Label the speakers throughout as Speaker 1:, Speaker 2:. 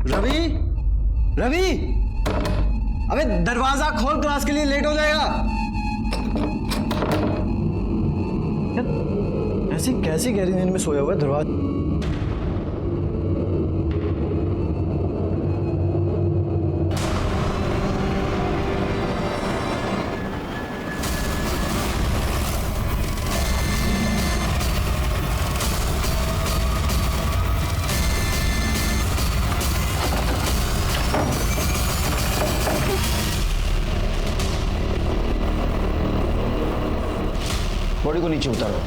Speaker 1: रवि, रवि, अबे दरवाजा खोल, क्लास के लिए लेट हो जाएगा। ऐसी कैसी गहरी नींद में सोया हुआ है दरवाजा?
Speaker 2: बॉडी को नीचे उतारो।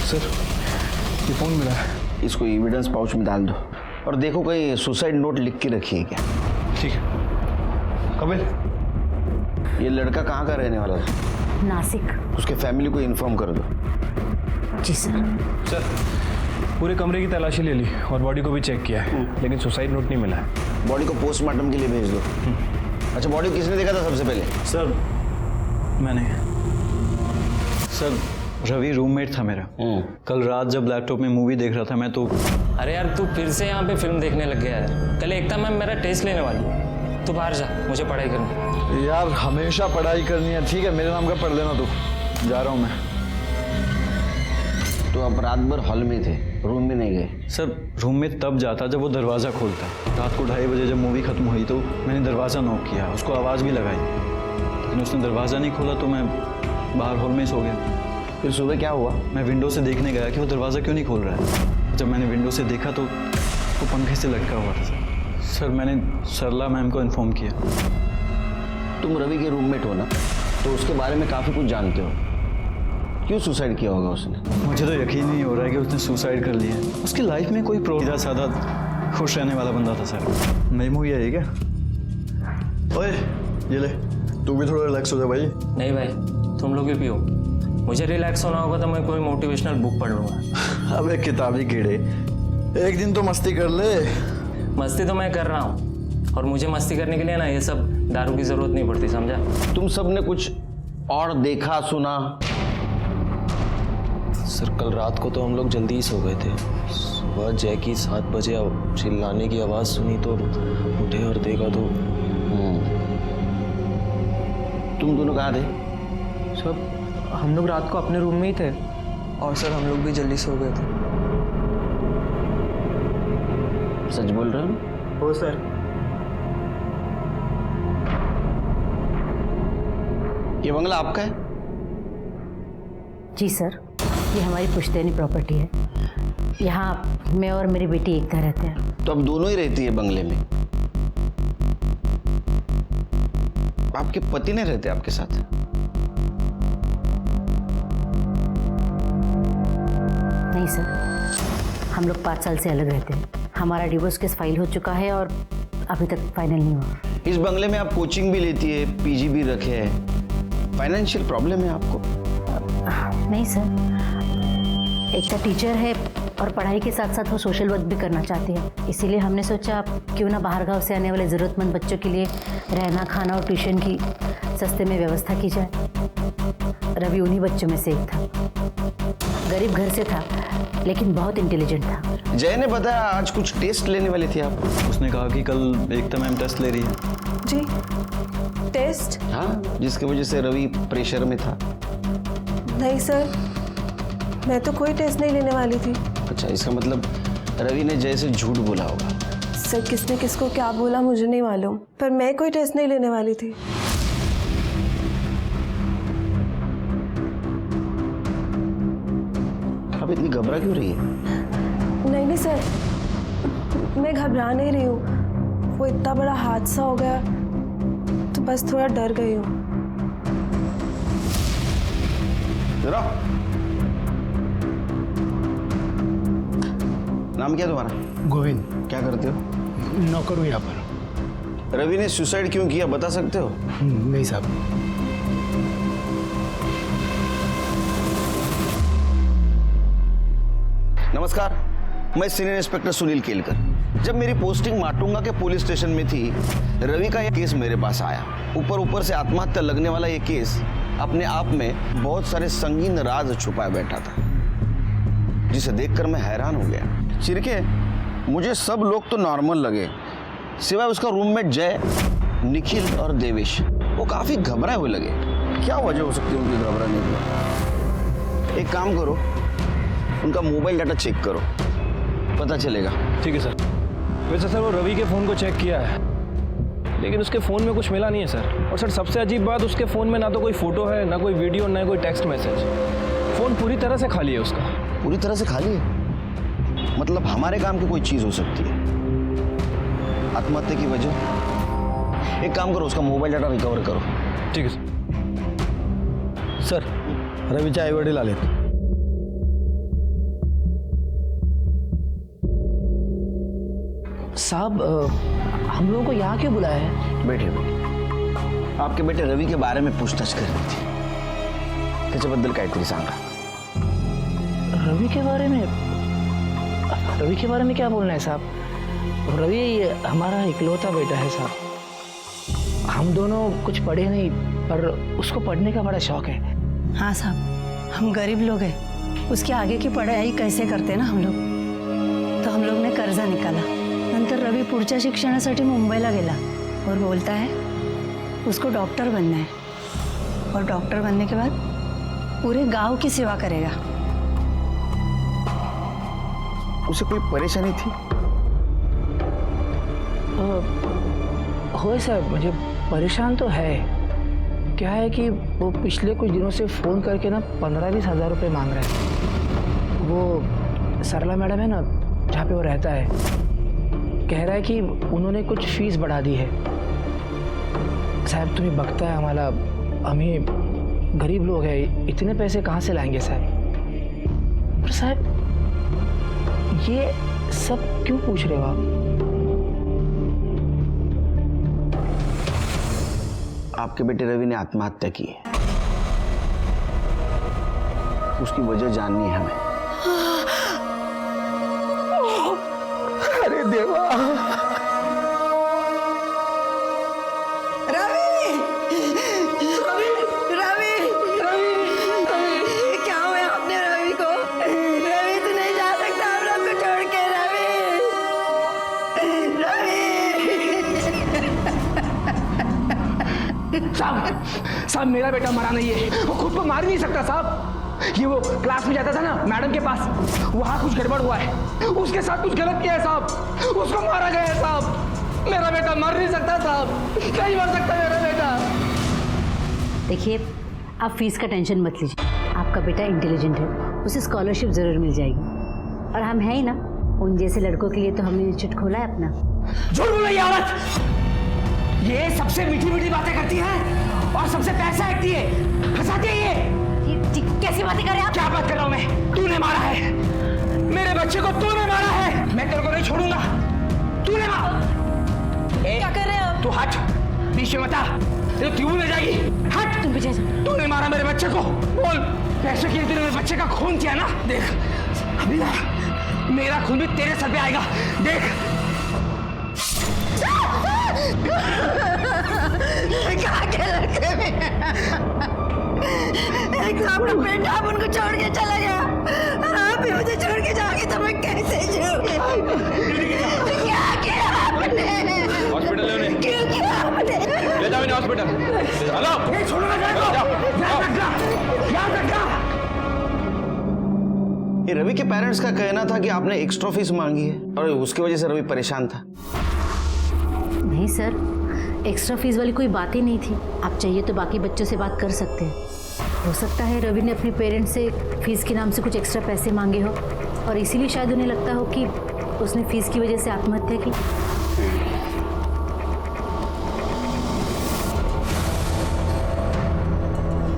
Speaker 1: सर, ये फोन मिला है।
Speaker 2: इसको एविडेंस पाउच में डाल दो और देखो कहीं सुसाइड नोट लिख के रखी है क्या।
Speaker 1: ठीक है। कपिल,
Speaker 2: ये लड़का कहाँ का रहने वाला था?
Speaker 3: नासिक।
Speaker 2: उसके फैमिली को इन्फॉर्म कर दो।
Speaker 3: जी सर।
Speaker 4: सर, पूरे कमरे की तलाशी ले ली और बॉडी को भी चेक किया है, लेकिन सुसाइड नोट नहीं मिला है।
Speaker 2: बॉडी को पोस्टमार्टम के लिए भेज दो। अच्छा, बॉडी को किसने देखा था सबसे पहले?
Speaker 1: सर मैंने। सर, रवि रूममेट था मेरा। कल रात जब लैपटॉप में मूवी देख रहा था मैं तो।
Speaker 5: अरे यार, तू फिर से यहाँ पे फिल्म देखने लग गया है। कल एकता मैम मेरा टेस्ट लेने वाली है, तू बाहर जा, मुझे पढ़ाई करनी है।
Speaker 1: यार हमेशा पढ़ाई करनी है। ठीक है, मेरे नाम का पढ़ लेना तू। जा रहा हूँ मैं।
Speaker 2: तो आप रात भर हॉल में थे, रूम में नहीं गए?
Speaker 1: सर, रूम में तब जाता जब वो दरवाज़ा खोलता। रात को 2:30 बजे जब मूवी खत्म हुई तो मैंने दरवाज़ा नॉक किया, उसको आवाज़ भी लगाई, लेकिन उसने दरवाज़ा नहीं खोला तो मैं बाहर हॉल में ही सो गया।
Speaker 2: फिर सुबह क्या हुआ?
Speaker 1: मैं विंडो से देखने गया कि वो दरवाज़ा क्यों नहीं खोल रहा है। जब मैंने विंडो से देखा तो वो पंखे से लटका हुआ था। सर, मैंने सरला मैम को इन्फॉर्म किया।
Speaker 2: तुम रवि के रूममेट हो ना, तो उसके बारे में काफ़ी कुछ जानते हो। क्यों सुसाइड किया होगा उसने?
Speaker 1: मुझे तो यकीन नहीं हो रहा है कि उसने सुसाइड कर लिया। उसकी लाइफ में कोई सीधा साधा खुश रहने वाला बंदा था सर। नई मूवी है ये क्या? ओए ये ले, तू भी थोड़ा रिलैक्स हो जा भाई।
Speaker 5: नहीं भाई, तुम लोग भी पियो। मुझे रिलैक्स होना होगा तो मैं कोई मोटिवेशनल बुक पढ़ लूँगा।
Speaker 1: अबे किताबी कीड़े, एक दिन तो मस्ती कर ले।
Speaker 5: मस्ती तो मैं कर रहा हूँ, और मुझे मस्ती करने के लिए ना ये सब दारू की ज़रूरत नहीं पड़ती, समझा?
Speaker 2: तुम सब ने कुछ और देखा सुना?
Speaker 6: सर, कल रात को तो हम लोग जल्दी ही सो गए थे। सुबह जय की 7 बजे चिल्लाने की आवाज़ सुनी तो उठे और देखा तो।
Speaker 2: तुम दोनों कहाँ थे?
Speaker 7: सब हम लोग रात को अपने रूम में ही थे, और सर हम लोग भी जल्दी सो गए थे।
Speaker 2: सच बोल रहे हो?
Speaker 7: हो सर।
Speaker 2: ये बंगला आपका है?
Speaker 3: जी सर, ये हमारी पुश्तैनी प्रॉपर्टी है। यहाँ मैं और मेरी बेटी एकता रहते हैं।
Speaker 2: तो अब दोनों ही रहती है बंगले में? आपके पति नहीं रहते आपके साथ?
Speaker 3: नहीं सर, हम लोग 5 साल से अलग रहते हैं। हमारा डिवोर्स केस फाइल हो चुका है और अभी तक फाइनल नहीं हुआ।
Speaker 2: इस बंगले में आप कोचिंग भी लेती है, पीजी भी रखे है, फाइनेंशियल प्रॉब्लम है आपको?
Speaker 3: नहीं सर, एकता टीचर है और पढ़ाई के साथ साथ वो सोशल वर्क भी करना चाहती है। इसीलिए हमने सोचा क्यों ना बाहर गांव से आने वाले ज़रूरतमंद बच्चों के लिए रहना, खाना और ट्यूशन की सस्ते में व्यवस्था की जाए। रवि उन्हीं बच्चों में से एक था। गरीब घर से था लेकिन बहुत इंटेलिजेंट था।
Speaker 2: जय ने बताया आज कुछ टेस्ट लेने वाली थी आप?
Speaker 1: उसने कहा कि कल एकता मैम टेस्ट ले रही है।
Speaker 8: जी, टेस्ट?
Speaker 2: हाँ, जिसकी वजह से रवि प्रेशर में था।
Speaker 8: नहीं सर, मैं तो कोई टेस्ट नहीं लेने वाली थी।
Speaker 2: अच्छा, इसका मतलब रवि ने जय से झूठ बोला होगा।
Speaker 8: सर, किसने किसको क्या बोला मुझे नहीं मालूम, पर मैं कोई टेस्ट नहीं लेने वाली थी।
Speaker 2: आप इतनी घबरा क्यों रही है?
Speaker 8: नहीं सर, मैं घबरा नहीं रही हूँ। वो इतना बड़ा हादसा हो गया तो बस थोड़ा डर गई हूँ।
Speaker 2: जरा नाम क्या तुम्हारा?
Speaker 9: गोविंद।
Speaker 2: क्या करते हो?
Speaker 9: नौकर हूँ यहाँ पर।
Speaker 2: रवि ने सुसाइड क्यों किया बता सकते हो?
Speaker 9: नहीं साहब।
Speaker 2: नमस्कार, मैं सीनियर इंस्पेक्टर सुनील केलकर। जब मेरी पोस्टिंग माटुंगा के पुलिस स्टेशन में थी, रवि का यह केस मेरे पास आया। ऊपर से आत्महत्या लगने वाला ये केस अपने आप में बहुत सारे संगीन राज छुपाए बैठा था, जिसे देखकर मैं हैरान हो गया। चिरके, मुझे सब लोग तो नॉर्मल लगे, सिवाय उसका रूममेट जय, निखिल और देवेश। वो काफी घबराए हुए लगे। क्या वजह हो सकती है उनकी घबराने की? एक काम करो, उनका मोबाइल डाटा चेक करो, पता चलेगा।
Speaker 4: ठीक है सर। वैसे सर वो रवि के फ़ोन को चेक किया है, लेकिन उसके फ़ोन में कुछ मिला नहीं है सर। और सर सबसे अजीब बात, उसके फ़ोन में ना तो कोई फ़ोटो है, ना कोई वीडियो, ना कोई टेक्स्ट मैसेज। फ़ोन पूरी तरह से खाली है उसका।
Speaker 2: पूरी तरह से खाली है? मतलब हमारे काम की कोई चीज़ हो सकती है। आत्महत्या की वजह? एक काम करो, उसका मोबाइल डाटा रिकवर करो।
Speaker 4: ठीक है सर।
Speaker 1: सर, रवीचे आई वडील आलेत।
Speaker 9: साहब हम लोगों को यहाँ क्यों बुलाया है?
Speaker 2: बैठे बैठे आपके बेटे रवि के बारे में पूछताछ करनी थी, त्याच्याबद्दल काहीतरी सांगा।
Speaker 9: रवि के बारे में? रवि के बारे में क्या बोलना है साहब? रवि हमारा इकलौता बेटा है साहब। हम दोनों कुछ पढ़े नहीं, पर उसको पढ़ने का बड़ा शौक है।
Speaker 10: हाँ साहब, हम गरीब लोग हैं, उसके आगे की पढ़ाई कैसे करते ना हम लोग, तो हम लोग ने कर्जा निकाला। नंतर रवि पुढच्या शिक्षणासाठी मुंबईला गेला और बोलता है उसको डॉक्टर बनना है, और डॉक्टर बनने के बाद पूरे गांव की सेवा करेगा।
Speaker 2: उसे कोई परेशानी थी?
Speaker 9: हो साहब, मुझे परेशान तो है। क्या है कि वो पिछले कुछ दिनों से फ़ोन करके ना 15-20 हज़ार रुपये मांग रहे हैं। वो सरला मैडम है ना, जहाँ पे वो रहता है, कह रहा है कि उन्होंने कुछ फीस बढ़ा दी है। साहब तुम्हें बकता है, हमारा हमें गरीब लोग हैं, इतने पैसे कहाँ से लाएंगे साहब? पर साहब ये सब क्यों पूछ रहे हो आप?
Speaker 2: आपके बेटे रवि ने आत्महत्या की है, उसकी वजह जाननी है हमें।
Speaker 9: अरे देवा!
Speaker 10: रवि! रवि! रवि! रवि! क्या हुआ आपने रवि को? रवि तू नहीं जा सकता हम लोग को छोड़ के। रवि!
Speaker 9: साहब मेरा बेटा मरा नहीं है, वो खुद को मार नहीं सकता साहब। ये वो क्लास में जाता था ना मैडम के पास, वहाँ कुछ गड़बड़ हुआ है, उसके साथ कुछ गलत किया है साहब, उसको मारा गया है साहब। मेरा बेटा मर नहीं सकता साहब, नहीं मर सकता मेरा बेटा।
Speaker 3: देखिए, आप फीस का टेंशन मत लीजिए, आपका बेटा इंटेलिजेंट है, उसे स्कॉलरशिप ज़रूर मिल जाएगी। और हम हैं ही ना, उन जैसे लड़कों के लिए तो हमने इंस्टीट्यूट खोला है अपना।
Speaker 9: झूठ बोलो ये औरत, ये सबसे मीठी मीठी बातें करती है और सबसे पैसा ऐंठती है, फंसाती है ये।
Speaker 3: कैसी बातें कर रहे हैं आप?
Speaker 9: क्या बात कर रहा हूं मैं? तूने मारा है मेरे बच्चे को, तूने मारा है, मैं तेरे को नहीं छोड़ूंगा। तूने मारा।
Speaker 10: क्या कर रहे हैं आप?
Speaker 9: तू हट, बीच में मत आ, ये क्यों ले जाएगी? हट।
Speaker 3: तुम पीछे
Speaker 9: तूने मारा मेरे बच्चे को, बोल कैसे किया? तूने मेरे बच्चे का खून किया ना, देख अभी ना मेरा खून भी तेरे सर पे आएगा, देख।
Speaker 10: क्या के लड़के में एक तो अपना बेटा आप उनको छोड़ के चला गया, और आप भी मुझे छोड़ के जाओगे तो मैं कैसे जीऊंगी? क्या किया आपने?
Speaker 4: हॉस्पिटल ले उन्हें।
Speaker 10: क्यों किया आपने?
Speaker 4: ले जाओ इन्हें हॉस्पिटल। हेलो,
Speaker 9: ये छोड़ो ना, याद रखना।
Speaker 2: ये रवि के पेरेंट्स का कहना था कि आपने एक्स्ट्रा फीस मांगी है और उसकी वजह से रवि परेशान था।
Speaker 3: नहीं सर, एक्स्ट्रा फीस वाली कोई बात ही नहीं थी। आप चाहिए तो बाकी बच्चों से बात कर सकते हैं। हो सकता है रवि ने अपने पेरेंट्स से फीस के नाम से कुछ एक्स्ट्रा पैसे मांगे हो, और इसीलिए शायद उन्हें लगता हो कि उसने फीस की वजह से आत्महत्या की।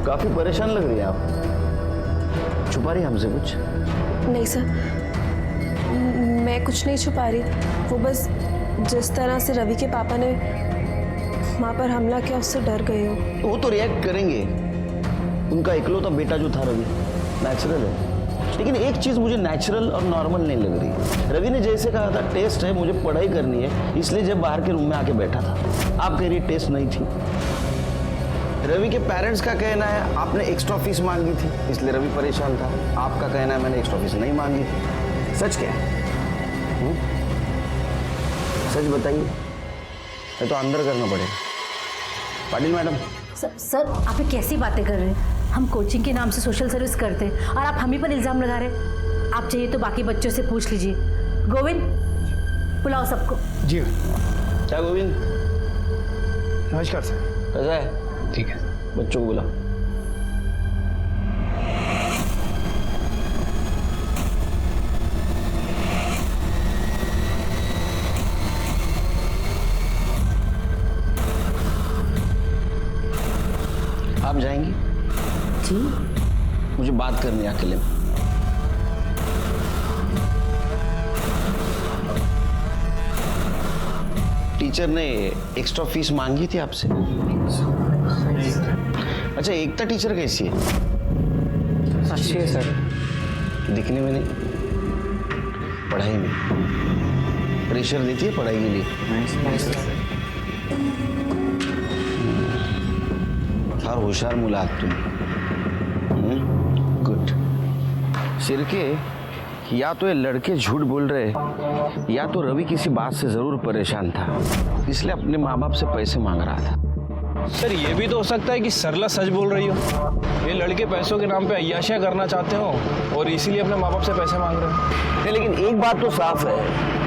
Speaker 2: काफी परेशान लग रही है आप, छुपा रही है हमसे कुछ?
Speaker 8: नहीं सर, मैं कुछ नहीं छुपा रही, वो बस जिस तरह से रवि के पापा ने माँ पर हमला किया उससे डर गई हूँ।
Speaker 2: वो तो रिएक्ट करेंगे, उनका इकलौता बेटा जो था रवि, नेचुरल है। लेकिन एक चीज मुझे नेचुरल और नॉर्मल नहीं लग रही। रवि ने जैसे कहा था टेस्ट है, मुझे पढ़ाई करनी है, इसलिए जब बाहर के रूम में आके बैठा था। आप कह रही टेस्ट नहीं थी, रवि के पेरेंट्स का कहना है आपने एक्स्ट्रा फीस मांगी थी, इसलिए रवि परेशान था। आपका कहना है मैंने एक्स्ट्रा फीस नहीं मांगी थी। सच क्या है? सच बताइए, ये तो अंदर करना पड़ेगा। पाटिल मैडम।
Speaker 3: सर आप ये कैसी बातें कर रहे हैं? हम कोचिंग के नाम से सोशल सर्विस करते हैं और आप हम ही पर इल्ज़ाम लगा रहे हैं। आप चाहिए तो बाकी बच्चों से पूछ लीजिए। गोविंद, बुलाओ सबको।
Speaker 4: जी
Speaker 2: क्या गोविंद?
Speaker 4: नमस्कार सर।
Speaker 2: कैसा है?
Speaker 4: ठीक है।
Speaker 2: बच्चों को बुला। आप जाएंगी?
Speaker 3: जी।
Speaker 2: मुझे बात करनी है अकेले में। टीचर ने एक्स्ट्रा फीस मांगी थी आपसे? अच्छा, एकता टीचर कैसी है?
Speaker 7: अच्छी है सर।
Speaker 2: दिखने में नहीं, पढ़ाई में प्रेशर देती है पढ़ाई के लिए? फार होशियार मुलं आहात तुम्ही। गुड। शिर्के, या तो ये लड़के झूठ बोल रहे या तो रवि किसी बात से जरूर परेशान था, इसलिए अपने माँ बाप से पैसे मांग रहा था।
Speaker 4: सर ये भी तो हो सकता है कि सरला सच बोल रही हो। ये लड़के पैसों के नाम पे अय्याशियां करना चाहते हो और इसीलिए अपने माँ बाप से पैसे मांग रहे हैं।
Speaker 2: नहीं, लेकिन एक बात तो साफ है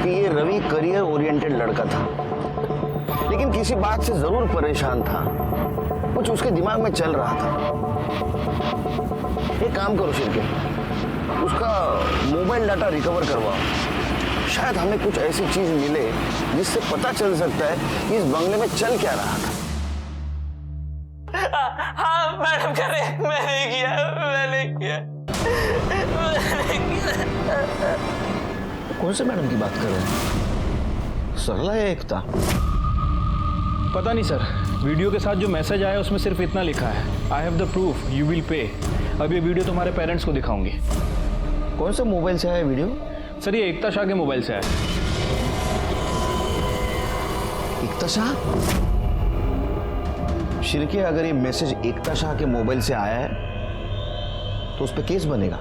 Speaker 2: कि ये रवि करियर ओरिएंटेड लड़का था, लेकिन किसी बात से जरूर परेशान था। कुछ उसके दिमाग में चल रहा था। एक काम करो शिर्के, उसका मोबाइल डाटा रिकवर करवाओ। शायद हमें कुछ ऐसी चीज मिले जिससे पता चल सकता है कि इस बंगले में चल क्या रहा था।
Speaker 5: हाँ मैडम कह रहे मैंने किया।
Speaker 2: कौन से मैडम की बात कर रहे हैं? सरला या एकता?
Speaker 4: पता नहीं सर, वीडियो के साथ जो मैसेज आया उसमें सिर्फ इतना लिखा है, I have the proof, you will pay. अब ये वीडियो तुम्हारे पेरेंट्स को दिखाऊंगी।
Speaker 2: कौन से मोबाइल से आया वीडियो?
Speaker 4: सर ये एकता शाह के मोबाइल से आया।
Speaker 2: एकता शाह? शिर्के, अगर ये मैसेज एकता शाह के मोबाइल से आया है तो उस पर केस बनेगा,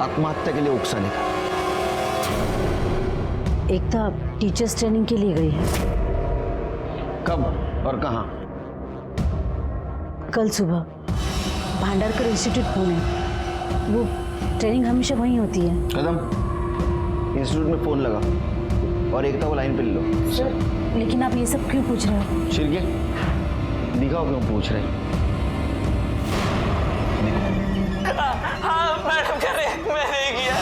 Speaker 2: आत्महत्या के लिए उकसाने का।
Speaker 3: एकता टीचर्स ट्रेनिंग के लिए गई है।
Speaker 2: कब और कहाँ?
Speaker 3: कल सुबह भांडारकर इंस्टीट्यूट पुणे। वो ट्रेनिंग हमेशा वहीं होती है।
Speaker 2: कदम, इंस्टीट्यूट में फोन लगा और एकता को लाइन पे ले लो।
Speaker 3: सर लेकिन आप ये सब क्यों पूछ रहे हो?
Speaker 2: शिर्के, दिखाओ क्यों पूछ रहे हैं।
Speaker 5: हाँ मैडम कह रहे मैंने किया।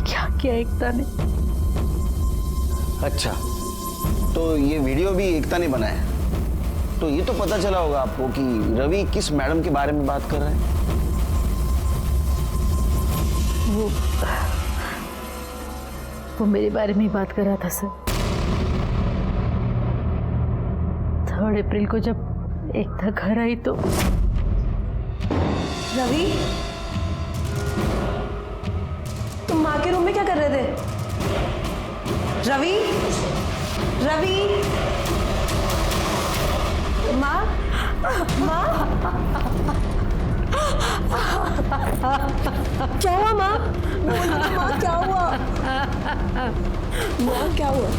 Speaker 3: क्या किया एकता ने?
Speaker 2: अच्छा, तो ये वीडियो भी एकता ने बनाया। तो ये तो पता चला होगा आपको कि रवि किस मैडम के बारे में बात कर रहा है।
Speaker 3: वो मेरे बारे में ही बात कर रहा था सर। 3 अप्रैल को जब एकता घर आई तो
Speaker 8: रवि, तुम माँ के रूम में क्या कर रहे थे? रवि, रवि, माँ, माँ, क्या हुआ माँ? बोलो तो माँ, क्या हुआ? माँ क्या हुआ?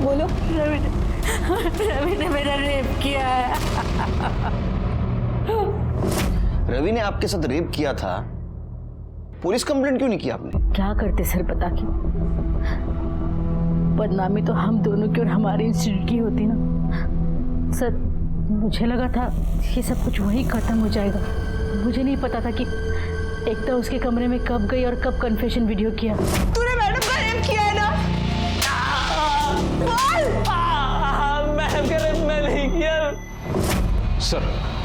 Speaker 8: बोलो।
Speaker 3: रवि ने मेरा रेप किया है।
Speaker 2: रवि ने आपके साथ रेप किया था, पुलिस कंप्लेंट क्यों नहीं की आपने?
Speaker 3: क्या करते सर बता के? बदनामी तो हम दोनों की और हमारे इंस्टीट्यूट की होती ना सर। मुझे लगा था ये सब कुछ वहीं खत्म हो जाएगा। मुझे नहीं पता था कि एकता उसके कमरे में कब गई और कब कन्फेशन वीडियो किया।
Speaker 8: तूने मैडम का रेप किया है ना?
Speaker 5: मैडम कह रहे मैं नहीं किया।
Speaker 4: सर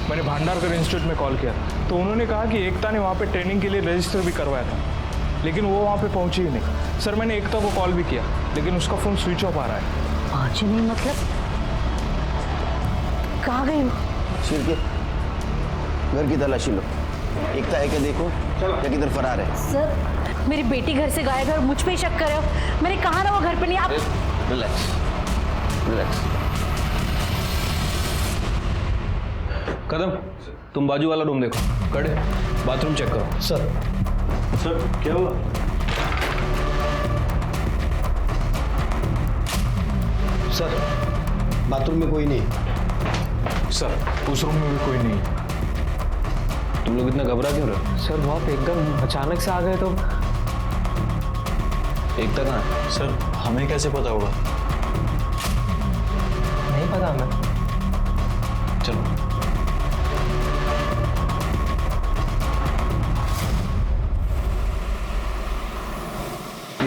Speaker 4: मैंने भांडारकर इंस्टीट्यूट में कॉल किया तो उन्होंने कहा कि एकता ने वहाँ पे ट्रेनिंग के लिए रजिस्टर भी करवाया था, लेकिन वो वहाँ पे पहुंची ही नहीं। सर मैंने एकता को कॉल भी किया लेकिन उसका फ़ोन स्विच ऑफ आ रहा है।
Speaker 3: पहुंची नहीं मतलब कहाँ गई?
Speaker 2: शिर्के, घर की तलाशी लो। एकता है क्या देखो, या किधर फरार है?
Speaker 3: सर मेरी बेटी घर से गायब है और मुझ पे ही शक कर रहे हो। मैंने कहा ना वो घर पे नहीं। आप
Speaker 2: रिलैक्स रिलैक्स।
Speaker 4: कदम, तुम बाजू वाला रूम देखो। कड़े, बाथरूम चेक करो।
Speaker 1: सर क्या हुआ?
Speaker 6: सर बाथरूम में कोई नहीं।
Speaker 4: सर उस रूम में भी कोई नहीं। तुम लोग इतना घबरा क्यों रहे हो?
Speaker 7: सर वो आप एकदम अचानक से आ गए तो।
Speaker 4: एकता कहाँ है?
Speaker 1: सर हमें कैसे पता होगा?
Speaker 7: नहीं पता हमें।
Speaker 4: चलो।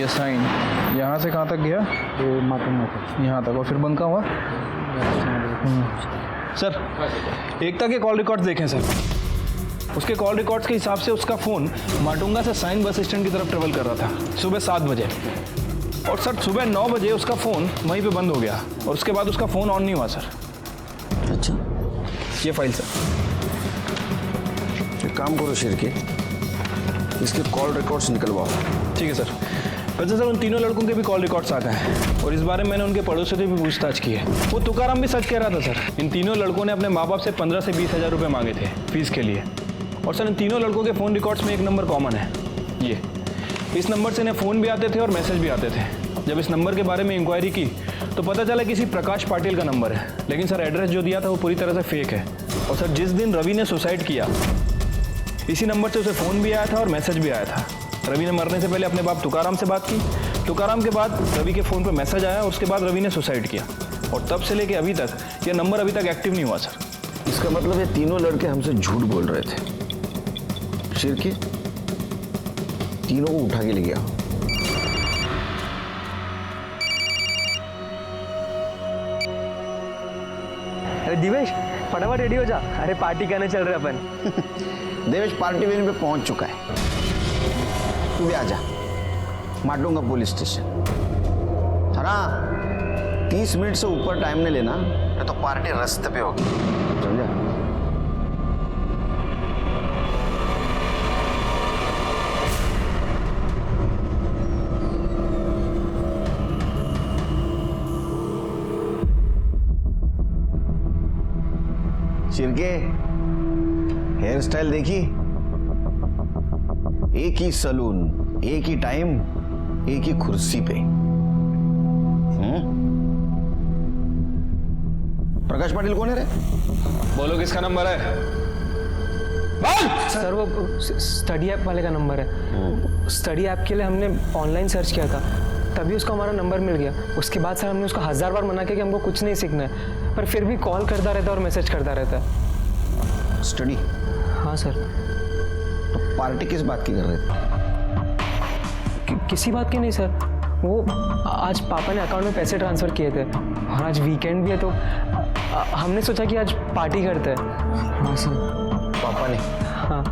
Speaker 4: ये साइन यहाँ से कहाँ तक गया?
Speaker 1: ये मातम
Speaker 4: यहाँ तक, और फिर बंका हुआ। सर एकता के कॉल रिकॉर्ड्स देखें सर। उसके कॉल रिकॉर्ड्स के हिसाब से उसका फ़ोन माटुंगा से साइन बस स्टैंड की तरफ ट्रेवल कर रहा था सुबह 7 बजे। और सर सुबह 9 बजे उसका फ़ोन वहीं पे बंद हो गया और उसके बाद उसका फ़ोन ऑन नहीं हुआ सर।
Speaker 2: अच्छा,
Speaker 4: ये फाइल सर।
Speaker 2: एक काम करो शिरके, इसके कॉल रिकॉर्ड्स निकलवाओ।
Speaker 4: ठीक है सर। वैसे सर उन तीनों लड़कों के भी कॉल रिकॉर्ड्स आ गए हैं और इस बारे में मैंने उनके पड़ोसियों से भी पूछताछ की है। वो तुकाराम भी सच कह रहा था सर। इन तीनों लड़कों ने अपने माँ बाप से 15 से 20 हज़ार रुपये मांगे थे फीस के लिए। और सर इन तीनों लड़कों के फ़ोन रिकॉर्ड्स में एक नंबर कॉमन है, ये। इस नंबर से इन्हें फ़ोन भी आते थे और मैसेज भी आते थे। जब इस नंबर के बारे में इंक्वायरी की तो पता चला किसी प्रकाश पाटिल का नंबर है, लेकिन सर एड्रेस जो दिया था वो पूरी तरह से फेक है। और सर जिस दिन रवि ने सुसाइड किया इसी नंबर से उसे फ़ोन भी आया था और मैसेज भी आया था। रवि ने मरने से पहले अपने बाप तुकाराम से बात की, तुकाराम के बाद रवि के फ़ोन पर मैसेज आया और उसके बाद रवि ने सुसाइड किया। और तब से लेके अभी तक यह नंबर अभी तक एक्टिव नहीं हुआ सर।
Speaker 2: इसका मतलब ये तीनों लड़के हमसे झूठ बोल रहे थे। शिरके, तीनों को उठा के ले गया।
Speaker 7: अरे दिवेश फटाफट रेडी हो जा, अरे पार्टी करने चल रहे अपन।
Speaker 2: देवेश पार्टी वेन्यू पे पहुंच चुका है, तू भी आजा। Matunga police station. हाँ 30 मिनट से ऊपर टाइम नहीं लेना, नहीं तो पार्टी रास्ते पे होगी, समझा? शिरके, हेयर स्टाइल देखी? एक ही सलून, एक ही टाइम, एक ही कुर्सी पे। प्रकाश पाटिल कौन है रे?
Speaker 4: बोलो किसका नंबर है?
Speaker 7: सर वो स्टडी ऐप वाले का नंबर है। स्टडी ऐप के लिए हमने ऑनलाइन सर्च किया था, तभी उसको हमारा नंबर मिल गया। उसके बाद सर हमने उसको 1000 बार मना किया कि हमको कुछ नहीं सीखना है, पर फिर भी कॉल करता रहता है और मैसेज करता रहता है।
Speaker 2: स्टडी?
Speaker 7: हाँ सर।
Speaker 2: तो पार्टी किस बात की कर रहे थे?
Speaker 7: किसी बात की नहीं सर, वो आज पापा ने अकाउंट में पैसे ट्रांसफ़र किए थे और आज वीकेंड भी है तो हमने सोचा कि आज पार्टी करते हैं। हाँ सर।
Speaker 2: पापा ने?
Speaker 7: हाँ।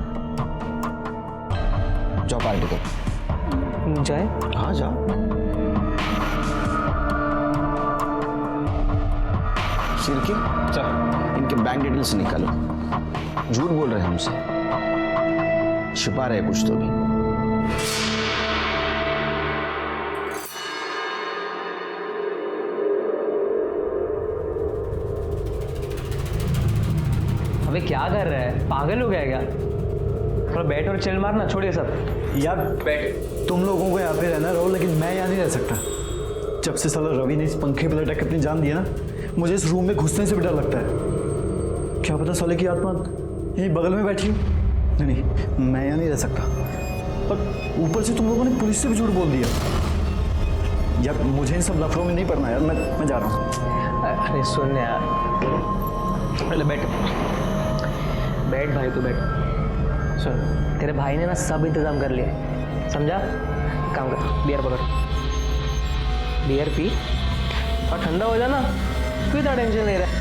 Speaker 2: जाओ पार्टी करो।
Speaker 7: जाए?
Speaker 2: हाँ जाओ। शिरके,
Speaker 4: सर
Speaker 2: इनके बैंक डिटेल्स निकालो। झूठ बोल रहे हैं हमसे, छिपा रहे कुछ तो भी।
Speaker 7: अबे क्या कर रहा है, पागल हो गया क्या? थोड़ा बैठ और चिल मारना, छोड़िए सब।
Speaker 1: यार तुम लोगों को यहाँ पे रहना रहो, लेकिन मैं यहाँ नहीं रह सकता। जब से साला रवि ने इस पंखे पे लटक अपनी जान दिया ना, मुझे इस रूम में घुसने से भी डर लगता है। क्या पता साले की आत्मा यहीं बगल में बैठी हो। नहीं, मैं यहाँ नहीं रह सकता। और ऊपर से तुम लोगों ने पुलिस से भी झूठ बोल दिया। यार मुझे इन सब लफड़ों में नहीं पड़ना यार, मैं जा रहा हूँ।
Speaker 7: अरे सुन यार, अरे बैठ बैठ भाई, तू बैठ। सुन, तेरे भाई ने ना सब इंतजाम कर लिया, समझा? काम कर, बियर पकड़, बियर पी और ठंडा हो जाना, क्यों इतना टेंशन ले रहा है?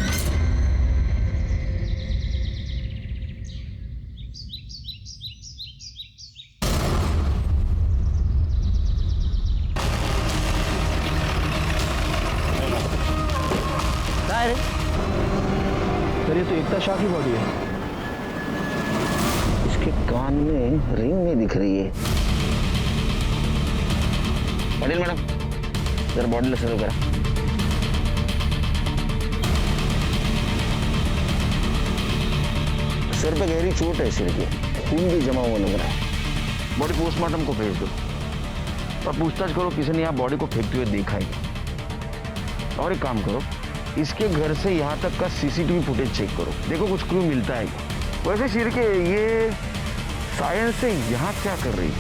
Speaker 4: सर ये तो एकता शाह की बॉडी है। इसके कान
Speaker 2: कान में रिंग नहीं दिख रही है। पटेल मैडम जरा बॉडी शुरू करा। सिर पे गहरी चोट है, सिर के खून भी जमा हुआ लग रहा है। बॉडी पोस्टमार्टम को भेज दो और पूछताछ करो किसी ने यहाँ बॉडी को फेंकते हुए देखा है। और एक काम करो, इसके घर से यहाँ तक का सीसीटीवी फुटेज चेक करो, देखो कुछ क्लू मिलता है। वैसे सिर के ये सायंस से यहाँ क्या कर रही है?